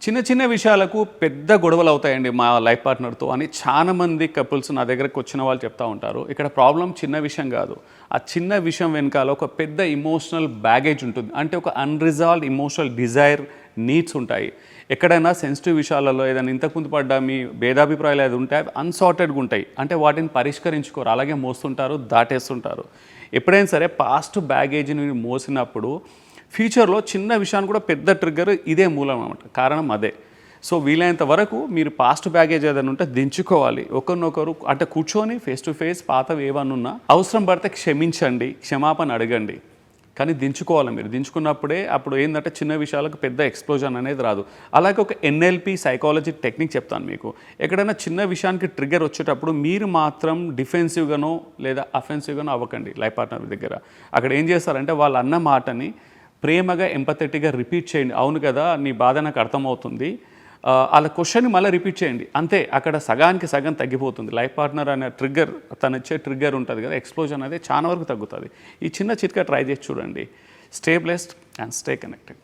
చిన్న చిన్న విషయాలకు పెద్ద గొడవలు అవుతాయండి మా లైఫ్ పార్ట్నర్తో అని చాలా మంది కపుల్స్ నా దగ్గరకు వచ్చిన వాళ్ళు చెప్తా ఉంటారు. ఇక్కడ ప్రాబ్లం చిన్న విషయం కాదు. ఆ చిన్న విషయం వెనకాల ఒక పెద్ద ఇమోషనల్ బ్యాగేజ్ ఉంటుంది. అంటే ఒక అన్రిజాల్వ్డ్ ఇమోషనల్ డిజైర్ నీడ్స్ ఉంటాయి. ఎక్కడైనా సెన్సిటివ్ విషయాలలో ఏదైనా ఇంతకుముందు పడ్డా మీ భేదాభిప్రాయాలు ఏది ఉంటే అవి అన్సార్టెడ్గా ఉంటాయి. అంటే వాటిని పరిష్కరించుకోరు, అలాగే మోస్తుంటారు, దాటేస్తుంటారు. ఎప్పుడైనా సరే పాస్ట్ బ్యాగేజ్ని మోసినప్పుడు ఫ్యూచర్లో చిన్న విషయాన్ని కూడా పెద్ద ట్రిగ్గర్ ఇదే మూలం అన్నమాట. కారణం అదే. సో వీలైనంత వరకు మీరు పాస్ట్ బ్యాగేజ్ ఏదైనా ఉంటే దించుకోవాలి. ఒకరినొకరు అంటే కూర్చొని ఫేస్ టు ఫేస్ పాతవి ఏమన్నా ఉన్నా అవసరం పడితే క్షమించండి, క్షమాపణ అడగండి, కానీ దించుకోవాలి. మీరు దించుకున్నప్పుడే అప్పుడు ఏంటంటే చిన్న విషయాలకు పెద్ద ఎక్స్ప్లోజన్ అనేది రాదు. అలాగే ఒక ఎన్ఎల్పి సైకాలజీ టెక్నిక్ చెప్తాను మీకు. ఎక్కడైనా చిన్న విషయానికి ట్రిగ్గర్ వచ్చేటప్పుడు మీరు మాత్రం డిఫెన్సివ్గానో లేదా అఫెన్సివ్గానో అవ్వకండి. లైఫ్ పార్ట్నర్ దగ్గర అక్కడ ఏం చేస్తారంటే వాళ్ళు అన్న మాటని ప్రేమగా ఎంపథెటిక్గా రిపీట్ చేయండి. అవును కదా, నీ బాధ నాకు అర్థమవుతుంది, వాళ్ళ క్వశ్చన్ని మళ్ళీ రిపీట్ చేయండి. అంతే, అక్కడ సగానికి సగం తగ్గిపోతుంది. లైఫ్ పార్ట్నర్ అనే ట్రిగ్గర్, తను ఇచ్చే ట్రిగ్గర్ ఉంటుంది కదా, ఎక్స్ప్లోజన్ అనేది చాలా వరకు తగ్గుతుంది. ఈ చిన్న చిట్కా ట్రై చేసి చూడండి. Stay blessed and stay connected.